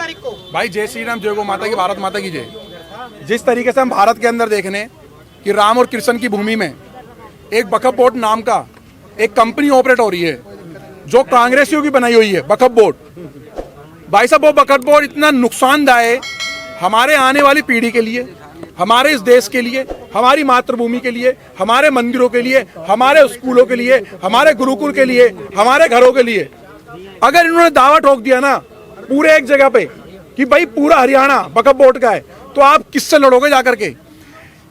तारीख को। भाई जय श्री राम, जय गौ माता की, भारत माता की जय। जिस तरीके से हम भारत के अंदर देखने कि राम और कृष्ण की भूमि में एक बकफ बोट नाम का एक कंपनी ऑपरेट हो रही है जो कांग्रेसियों की बनाई हुई है, बकफ बोट। भाई साहब वो बकफ बोट इतना नुकसानदायक हमारे आने वाली पीढ़ी के लिए, हमारे इस देश के लिए, हमारी मातृभूमि के लिए, हमारे मंदिरों के लिए, हमारे स्कूलों के लिए, हमारे गुरुकुल के लिए, हमारे घरों के लिए, अगर इन्होंने दावा ठोक दिया ना पूरे एक जगह पे कि भाई पूरा हरियाणा बकफ बोट का है, तो आप किससे लड़ोगे जाकर के?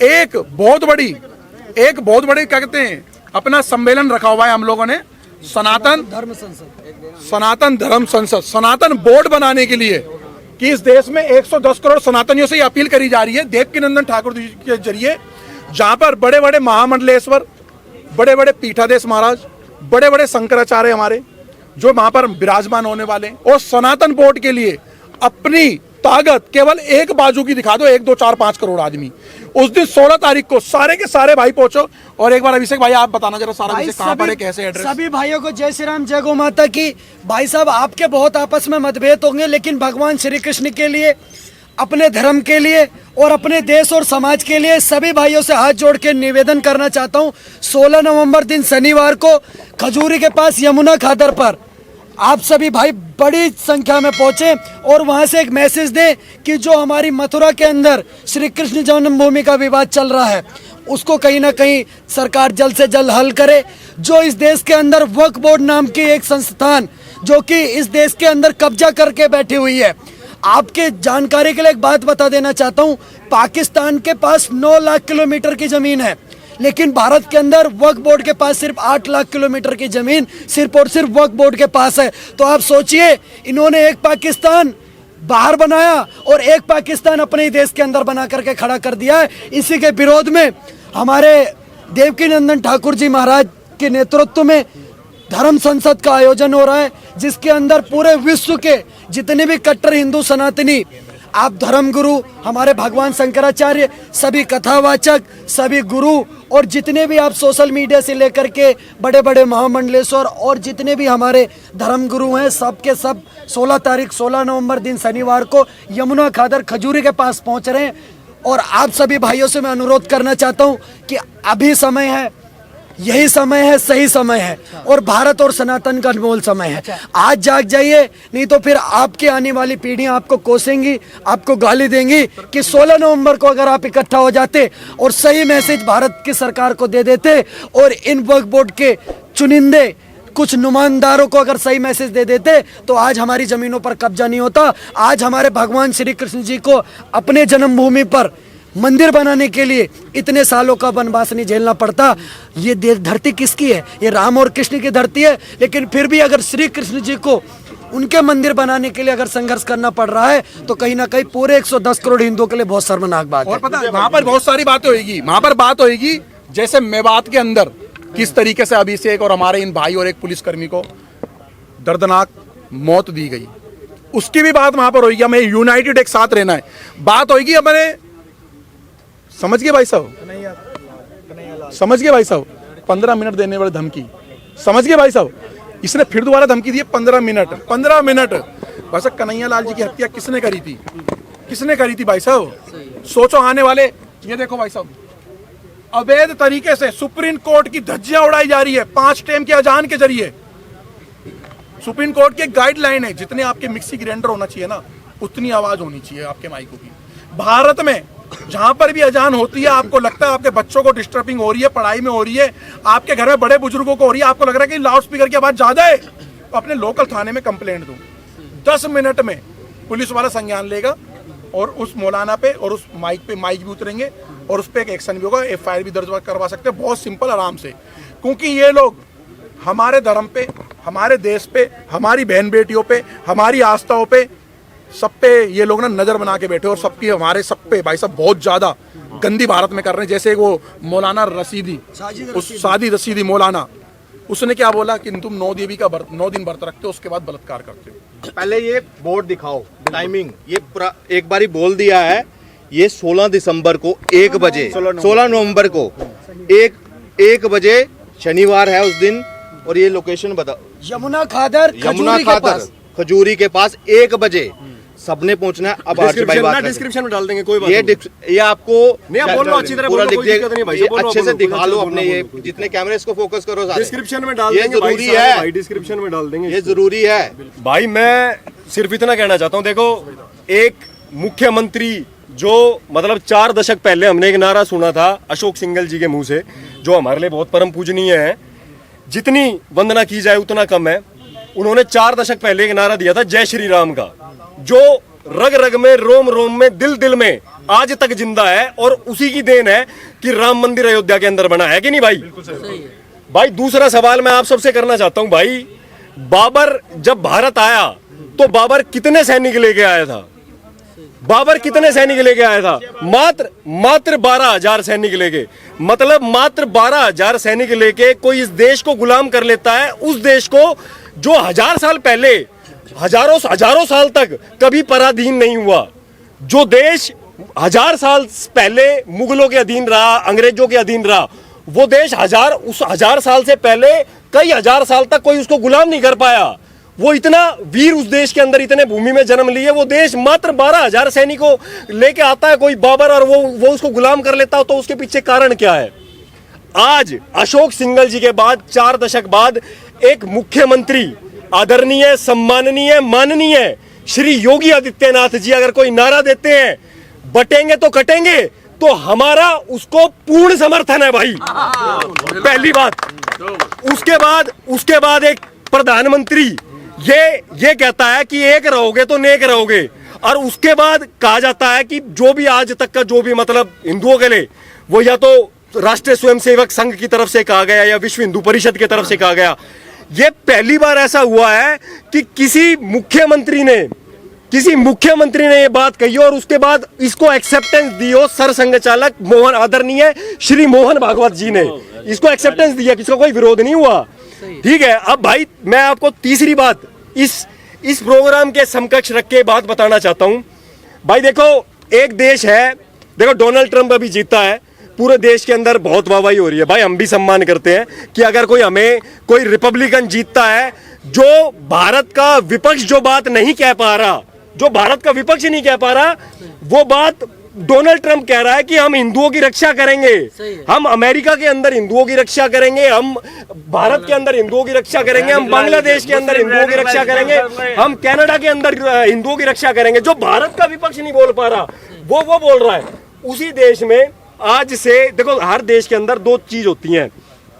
एक बहुत बड़ी क्या कहते हैं अपना सम्मेलन रखा हुआ है हम लोगों ने, सनातन धर्म संसद, सनातन बोर्ड बनाने के लिए, कि इस देश में 110 करोड़ सनातनियों से ये अपील करी जा रही है देवकीनंदन ठाकुर जी के जरिए, जहां पर बड़े बड़े महामंडलेश्वर, बड़े बड़े पीठाधीश महाराज, बड़े बड़े शंकराचार्य हमारे जो वहां पर विराजमान होने वाले, और सनातन बोर्ड के लिए अपनी ताकत केवल एक बाजू की दिखा दो, 1 2 4 5 करोड़ आदमी। उस दिन 16 तारीख को सारे के सारे भाई पहुंचो। और एक बार अभिषेक भाई आप बताना जरा सारा विषय कहां पर है, कैसे एड्रेस? सभी भाइयों को जय श्री राम, जय गौ माता की। भाई साहब आपके बहुत आपस में मतभेद होंगे, लेकिन भगवान श्री कृष्ण के लिए, अपने धर्म के लिए और अपने देश और समाज के लिए सभी भाइयों से हाथ जोड़ के निवेदन करना चाहता हूँ। 16 नवंबर दिन शनिवार को खजूरी के पास यमुना खादर पर आप सभी भाई बड़ी संख्या में पहुंचे और वहां से एक मैसेज दें कि जो हमारी मथुरा के अंदर श्री कृष्ण जन्मभूमि का विवाद चल रहा है उसको कहीं ना कहीं सरकार जल्द से जल्द हल करे। जो इस देश के अंदर वक्फ बोर्ड नाम की एक संस्थान जो कि इस देश के अंदर कब्जा करके बैठी हुई है, आपके जानकारी के लिए एक बात बता देना चाहता हूँ, पाकिस्तान के पास 9 लाख किलोमीटर की जमीन है, लेकिन भारत के अंदर वक्फ बोर्ड के पास सिर्फ 8 लाख किलोमीटर की जमीन सिर्फ और सिर्फ वक्फ बोर्ड के पास है। तो आप सोचिए, इन्होंने एक पाकिस्तान बाहर बनाया और एक पाकिस्तान अपने ही देश के अंदर बना करके खड़ा कर दिया है। इसी के विरोध में हमारे देवकीनंदन ठाकुर जी महाराज के नेतृत्व में धर्म संसद का आयोजन हो रहा है, जिसके अंदर पूरे विश्व के जितने भी कट्टर हिंदू सनातनी, आप धर्म गुरु, हमारे भगवान शंकराचार्य, सभी कथावाचक, सभी गुरु और जितने भी आप सोशल मीडिया से लेकर के बड़े बड़े महामंडलेश्वर और जितने भी हमारे धर्म गुरु हैं, सब के सब 16 नवंबर दिन शनिवार को यमुना खादर खजूरी के पास पहुंच रहे हैं। और आप सभी भाइयों से मैं अनुरोध करना चाहता हूं कि अभी समय है, यही समय है, सही समय है और भारत और सनातन का अनमोल समय है। आज जाग जाइए, नहीं तो फिर आपके आने वाली पीढ़ियां आपको कोसेंगी, आपको गाली देंगी कि 16 नवंबर को अगर आप इकट्ठा हो जाते और सही मैसेज भारत की सरकार को दे देते और इन वक्फ बोर्ड के चुनिंदे कुछ नुमाइंदारों को अगर सही मैसेज दे देते, तो आज हमारी जमीनों पर कब्जा नहीं होता। आज हमारे भगवान श्री कृष्ण जी को अपने जन्मभूमि पर मंदिर बनाने के लिए इतने सालों का वनवास नहीं झेलना पड़ता। ये धरती किसकी है? ये राम और कृष्ण की धरती है, लेकिन फिर भी अगर श्री कृष्ण जी को उनके मंदिर बनाने के लिए अगर संघर्ष करना पड़ रहा है, तो कहीं ना कहीं पूरे 110 करोड़ हिंदुओं के लिए बहुत शर्मनाक बात है। और पता है वहां पर बहुत सारी बातें होगी, वहां पर बात होगी जैसे मेवात के अंदर किस तरीके से अभिषेक और हमारे इन भाई और एक पुलिसकर्मी को दर्दनाक मौत दी गई, उसकी भी बात वहां पर होगी। हमें यूनाइटेड एक साथ रहना है, बात होगी हमारे, समझ गए भाई साहब, समझ गए भाई साहब, 15 मिनट देने वाली धमकी, समझ गए भाई साहब। इसने फिर दोबारा धमकी दी है 15 मिनट। भाई साहब कन्हैया लाल जी की हत्या किसने करी थी? किसने करी थी भाई साहब? सोचो आने वाले, ये देखो भाई साहब, अवैध तरीके से सुप्रीम कोर्ट की धज्जियां उड़ाई जा रही है 5 टाइम के अजान के जरिए। सुप्रीम कोर्ट की गाइडलाइन है, जितने आपके मिक्सी ग्राइंडर होना चाहिए ना, उतनी आवाज होनी चाहिए आपके माइकों की। भारत में जहां पर भी अजान होती है, आपको लगता है आपके बच्चों को डिस्टर्बिंग हो रही है, पढ़ाई में हो रही है, आपके घर में बड़े बुजुर्गों को हो रही है, आपको लग रहा है कि लाउड स्पीकर की आवाज ज्यादा है, तो अपने लोकल थाने में कंप्लेंट दो। 10 मिनट में पुलिस वाला संज्ञान लेगा और उस मौलाना पे और उस माइक भी उतरेंगे और उस पर एक एक्शन भी होगा, FIR भी दर्ज करवा सकते हैं, बहुत सिंपल, आराम से। क्योंकि ये लोग हमारे धर्म पे, हमारे देश पे, हमारी बहन बेटियों पे, हमारी आस्थाओं पे, सब पे ये लोग ना नजर बना के बैठे और सबकी हमारे सब पे भाई साहब बहुत ज्यादा गंदी भारत में कर रहे हैं। जैसे वो मौलाना रशीदी, सादी रशीदी मौलाना, उसने क्या बोला कि तुम 9 दिन व्रत रखते हो, उसके बाद बलात्कार करते हो। पहले ये बोर्ड दिखाओ, टाइमिंग ये एक बारी बोल दिया है, ये 16 दिसंबर को 1 बजे, 16 नवंबर को 1 बजे शनिवार है उस दिन। और ये लोकेशन बताओ, यमुना खादर खजूरी के पास 1 बजे सबने पहुंचना है। अब आरजे भाई बात डिस्क्रिप्शन में डाल देंगे, कोई बात ये आपको नहीं, आप बोलो अच्छी तरह पूरा बोलो, लिख कोई दिक्कत नहीं भाई, दिया, बोलो, अच्छे से बोलो, दिखा बोलो, लो बोलो, अपने ये बोलो, जितने कैमरे इसको फोकस करो सारे। डिस्क्रिप्शन में डाल ये देंगे भाई, जरूरी सारे है भाई, डिस्क्रिप्शन में डाल देंगे ये जरूरी है भाई। मैं सिर्फ इतना कहना चाहता हूँ, देखो एक मुख्यमंत्री जो मतलब 4 दशक पहले हमने एक नारा सुना था अशोक सिंघल जी के मुंह से, जो हमारे लिए बहुत परम पूजनीय है, जितनी वंदना की जाए उतना कम है। उन्होंने 4 दशक पहले एक नारा दिया था जय श्री राम का, जो रग रग में, रोम रोम में, दिल दिल में आज तक जिंदा है, और उसी की देन है कि राम मंदिर अयोध्या के अंदर बना है कि नहीं भाई? भाई दूसरा सवाल मैं आप सबसे करना चाहता हूं भाई, बाबर जब भारत आया तो बाबर कितने सैनिक लेके आया था? बाबर कितने सैनिक लेके आया था? मात्र 12,000 सैनिक लेके, मतलब मात्र 12,000 सैनिक लेके कोई इस देश को गुलाम कर लेता है, उस देश को जो 1000 साल पहले, हजारों साल तक कभी पराधीन नहीं हुआ, जो देश 1000 साल पहले मुगलों के अधीन रहा, अंग्रेजों के अधीन रहा, वो देश 1000 साल से पहले कई हजार साल तक कोई उसको गुलाम नहीं कर पाया। वो इतना वीर उस देश के अंदर, इतने भूमि में जन्म लिए, वो देश मात्र 12,000 सैनिकों लेके आता है कोई बाबर, और वो उसको गुलाम कर लेता हो, तो उसके पीछे कारण क्या है? आज अशोक सिंघल जी के बाद 4 दशक बाद एक मुख्यमंत्री, आदरणीय, सम्माननीय, माननीय श्री योगी आदित्यनाथ जी अगर कोई नारा देते हैं बटेंगे तो कटेंगे, तो हमारा उसको पूर्ण समर्थन है भाई, पहली बात। उसके बाद एक प्रधानमंत्री ये कहता है कि एक रहोगे तो नेक रहोगे, और उसके बाद कहा जाता है कि जो भी आज तक का जो भी मतलब हिंदुओं के लिए, वो या तो राष्ट्रीय स्वयंसेवक संघ की तरफ से कहा गया या विश्व हिंदू परिषद की तरफ से कहा गया। ये पहली बार ऐसा हुआ है कि किसी मुख्यमंत्री ने ये बात कही और उसके बाद इसको एक्सेप्टेंस दी हो सर संघ चालक मोहन, आदरणीय श्री मोहन भागवत जी ने इसको एक्सेप्टेंस दिया, किसका कोई विरोध नहीं हुआ। ठीक है, अब भाई मैं आपको तीसरी बात इस प्रोग्राम के समकक्ष रख के बात बताना चाहता हूं। भाई देखो, एक देश है, देखो डोनाल्ड ट्रंप अभी जीता है, पूरे देश के अंदर बहुत वाहवाही हो रही है भाई, हम भी सम्मान करते हैं कि अगर कोई रिपब्लिकन जीतता है, जो भारत का विपक्ष जो बात नहीं कह पा रहा, जो भारत का विपक्ष नहीं कह पा रहा, वो बात डोनाल्ड ट्रंप कह रहा है कि हम हिंदुओं की रक्षा करेंगे, हम अमेरिका के अंदर हिंदुओं की रक्षा करेंगे, हम भारत के अंदर हिंदुओं की रक्षा करेंगे, हम बांग्लादेश के अंदर हिंदुओं की रक्षा करेंगे, हम कनाडा के अंदर हिंदुओं की रक्षा करेंगे। जो भारत का विपक्ष नहीं बोल पा रहा, वो बोल रहा है। उसी देश में आज से देखो, हर देश के अंदर 2 चीज होती हैं,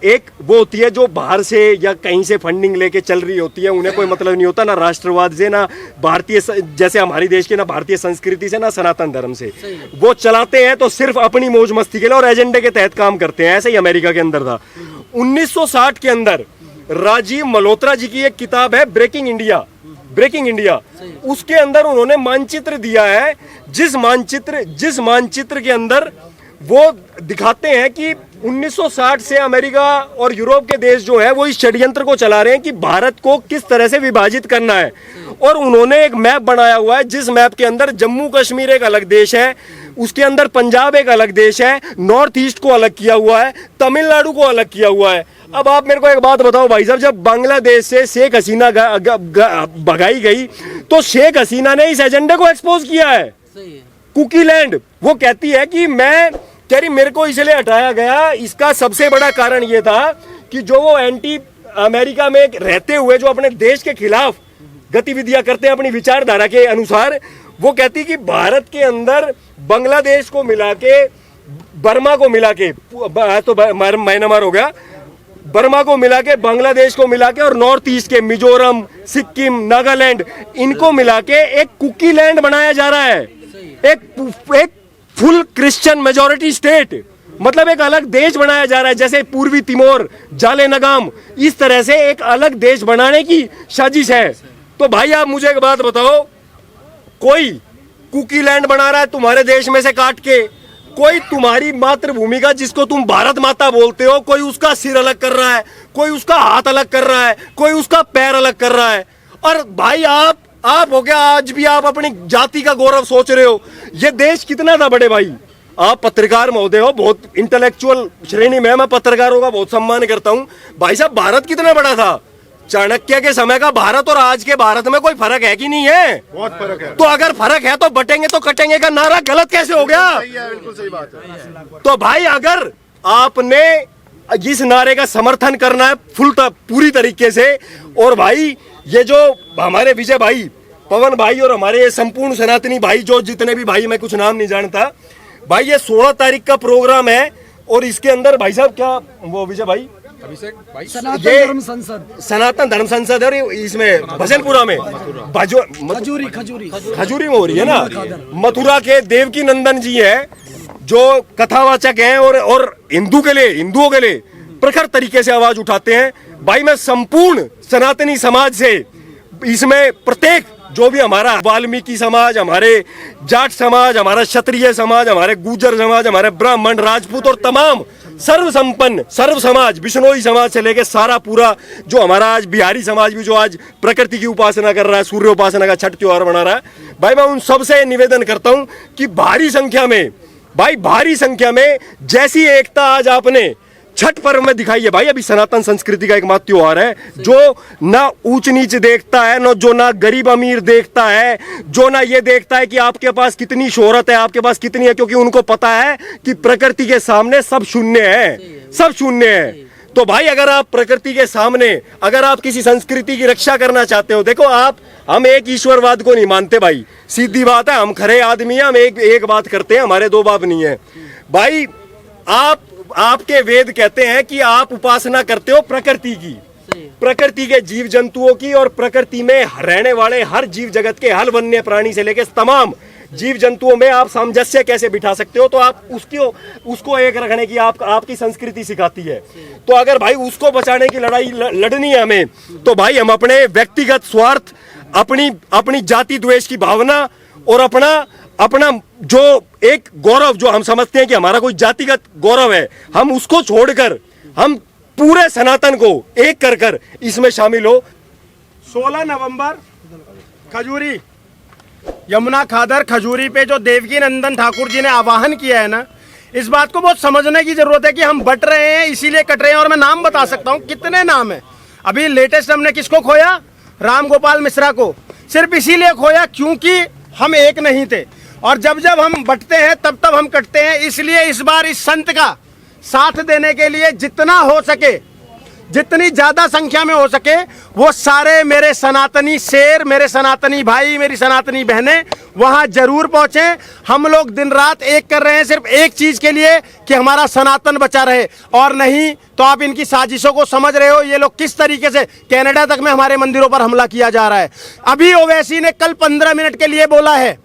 एक वो होती है जो बाहर से या कहीं से फंडिंग लेके चल रही होती है, उन्हें कोई मतलब नहीं होता, ना राष्ट्रवाद से, ना भारतीय, जैसे हमारी देश के, ना भारतीय संस्कृति से, ना सनातन धर्म से। वो चलाते हैं तो सिर्फ अपनी मौज मस्ती के लिए और एजेंडे के तहत काम करते हैं। ऐसे ही अमेरिका के अंदर था। 1960 के अंदर राजीव मल्होत्रा जी की एक किताब है ब्रेकिंग इंडिया, उसके अंदर उन्होंने मानचित्र दिया है, जिस मानचित्र के अंदर वो दिखाते हैं कि 1960 से अमेरिका और यूरोप के देश जो है वो इस षड्यंत्र को चला रहे हैं कि भारत को किस तरह से विभाजित करना है। और उन्होंने एक मैप बनाया हुआ है, जिस मैप के अंदर जम्मू कश्मीर एक अलग देश है, उसके अंदर पंजाब एक अलग देश है, नॉर्थ ईस्ट को अलग किया हुआ है, तमिलनाडु को अलग किया हुआ है। अब आप मेरे को एक बात बताओ भाई साहब, जब बांग्लादेश से शेख हसीना भगाई गई तो शेख हसीना ने इस एजेंडे को एक्सपोज किया है। कुकी लैंड, वो कहती है कि मेरे को इसलिए हटाया गया, इसका सबसे बड़ा कारण ये था कि जो वो एंटी अमेरिका में रहते हुए जो अपने देश के खिलाफ गतिविधियां करते हैं अपनी विचारधारा के अनुसार, वो कहती कि भारत के अंदर बांग्लादेश को मिला के, बर्मा को मिला के, तो म्यांमार हो गया, बर्मा को मिला के, बांग्लादेश को मिला के और नॉर्थ ईस्ट के मिजोरम, सिक्किम, नागालैंड, इनको मिला के एक कुकी लैंड बनाया जा रहा है, एक फुल क्रिश्चियन मेजॉरिटी स्टेट, मतलब एक अलग देश बनाया जा रहा है। जैसे पूर्वी तिमोर, जाले नगाम, इस तरह से एक अलग देश बनाने की साजिश है। तो भाई आप मुझे एक बात बताओ, कोई कुकी लैंड बना रहा है तुम्हारे देश में से काट के, कोई तुम्हारी मातृभूमि का जिसको तुम भारत माता बोलते हो, कोई उसका सिर अलग कर रहा है, कोई उसका हाथ अलग कर रहा है, कोई उसका पैर अलग कर रहा है। और भाई आप हो गया, आज भी आप अपनी जाति का गौरव सोच रहे हो। ये देश कितना था बड़े भाई, आप पत्रकार महोदय हो, बहुत इंटेलेक्चुअल श्रेणी में, मैं पत्रकारों का बहुत सम्मान करता हूं। भाई साहब भारत कितना बड़ा था, चाणक्य के समय का भारत और आज के भारत में कोई फर्क है कि नहीं है? बहुत फर्क है। तो अगर फर्क है तो बटेंगे तो कटेंगे का नारा गलत कैसे हो गया? सही है, बिल्कुल सही बात है। तो भाई अगर आपने इस नारे का समर्थन करना है पूरी तरीके से, और भाई ये जो हमारे विजय भाई, पवन भाई और हमारे ये संपूर्ण सनातनी भाई, जो जितने भी भाई, मैं कुछ नाम नहीं जानता भाई, ये 16 तारीख का प्रोग्राम है और इसके अंदर भाई साहब क्या वो विजय भाई अभिषेक भाई सनातन ये धर्म संसद सनातन धर्म संसद है और इसमें भजनपुरा में खजूरी खजूरी खजूरी में हो रही है ना। मथुरा के देवकी नंदन जी है जो कथावाचक हैं और हिंदुओं के लिए प्रखर तरीके से आवाज उठाते हैं। भाई मैं संपूर्ण सनातनी समाज से, इसमें प्रत्येक जो भी हमारा वाल्मीकि समाज, हमारे जाट समाज, हमारा क्षत्रिय समाज, हमारे गुर्जर समाज, हमारे ब्राह्मण, राजपूत और तमाम सर्व संपन्न सर्व समाज, बिश्नोई समाज से लेके सारा पूरा जो हमारा आज बिहारी समाज भी जो आज प्रकृति की उपासना कर रहा है, सूर्य उपासना का छठ त्योहार मना रहा है, भाई मैं उन सबसे निवेदन करता हूं कि भारी संख्या में जैसी एकता आज आपने छठ पर्व में दिखाई है भाई। अभी सनातन संस्कृति का एकमात्र त्योहार है जो ना ऊंच नीच देखता है, जो ना गरीब अमीर देखता है, जो ना ये देखता है कि आपके पास कितनी शोहरत है, आपके पास कितनी है, क्योंकि उनको पता है कि प्रकृति के सामने सब शून्य है, सब शून्य है। तो भाई अगर आप प्रकृति के सामने, अगर आप किसी संस्कृति की रक्षा करना चाहते हो, देखो हम एक ईश्वरवाद को नहीं मानते भाई, सीधी बात है, हम खरे आदमी हैं, हम एक बात करते हैं, हमारे दो बाप नहीं है भाई। आपके वेद कहते हैं कि आप उपासना करते हो प्रकृति की, प्रकृति के जीव जंतुओं की, और प्रकृति में रहने वाले हर जीव जगत के, हर वन्य प्राणी से लेकर तमाम जीव जंतुओं में आप सामंजस्य कैसे बिठा सकते हो? तो आप उसको एक रखने की आपकी संस्कृति सिखाती है। तो अगर भाई उसको बचाने की लड़ाई लड़नी है हमें, तो भाई हम अपने व्यक्तिगत स्वार्थ, अपनी जाति द्वेष की भावना और अपना जो एक गौरव जो हम समझते हैं कि हमारा कोई जातिगत गौरव है, हम उसको छोड़कर हम पूरे सनातन को एक कर इसमें शामिल हो। 16 नवंबर खजूरी, यमुना खादर खजूरी पे जो देवकी नंदन ठाकुर जी ने आह्वान किया है ना, इस बात को बहुत समझने की जरूरत है कि हम बट रहे हैं इसीलिए कट रहे हैं। और मैं नाम बता सकता हूं, कितने नाम है। अभी लेटेस्ट हमने किसको खोया? राम गोपाल मिश्रा को। सिर्फ इसीलिए खोया क्योंकि हम एक नहीं थे, और जब हम बटते हैं तब हम कटते हैं। इसलिए इस बार इस संत का साथ देने के लिए जितना हो सके, जितनी ज्यादा संख्या में हो सके, वो सारे मेरे सनातनी शेर, मेरे सनातनी भाई, मेरी सनातनी बहनें वहां जरूर पहुंचे। हम लोग दिन रात एक कर रहे हैं सिर्फ एक चीज के लिए कि हमारा सनातन बचा रहे, और नहीं तो आप इनकी साजिशों को समझ रहे हो। ये लोग किस तरीके से कनाडा तक में हमारे मंदिरों पर हमला किया जा रहा है। अभी ओवैसी ने कल 15 मिनट के लिए बोला है,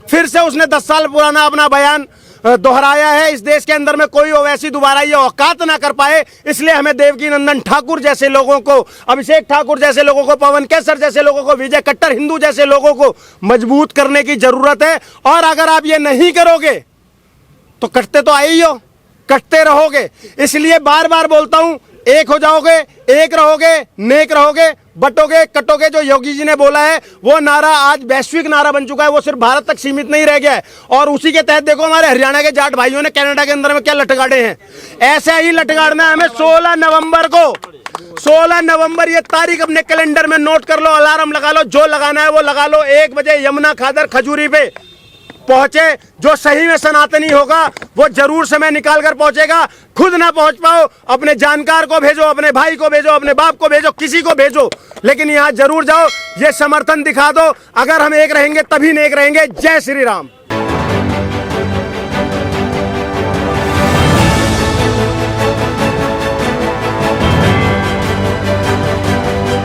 फिर से उसने 10 साल पुराना अपना बयान दोहराया है। इस देश के अंदर में कोई ओवैसी दोबारा ये औकात ना कर पाए, इसलिए हमें देवकी नंदन ठाकुर जैसे लोगों को, अभिषेक ठाकुर जैसे लोगों को, पवन केसर जैसे लोगों को, विजय कट्टर हिंदू जैसे लोगों को मजबूत करने की जरूरत है। और अगर आप ये नहीं करोगे तो कटते तो आए ही हो, कटते रहोगे। इसलिए बार बार बोलता हूं, एक हो जाओगे, एक रहोगे, नेक रहोगे, बटोगे कटोगे। जो योगी जी ने बोला है वो नारा आज वैश्विक नारा बन चुका है, वो सिर्फ भारत तक सीमित नहीं रह गया है। और उसी के तहत देखो हमारे हरियाणा के जाट भाइयों ने कनाडा के अंदर में क्या लटगाड़े हैं। ऐसे ही लटगाड़ना है हमें 16 नवंबर को। 16 नवंबर ये तारीख अपने कैलेंडर में नोट कर लो, अलार्म लगा लो, जो लगाना है वो लगा लो। 1 बजे यमुना खादर खजूरी पे पहुंचे। जो सही में सनातनी होगा वो जरूर समय निकाल कर पहुंचेगा। खुद ना पहुंच पाओ, अपने जानकार को भेजो, अपने भाई को भेजो, अपने बाप को भेजो, किसी को भेजो, लेकिन यहां जरूर जाओ, ये समर्थन दिखा दो। अगर हम एक रहेंगे तभी नेक रहेंगे। जय श्री राम।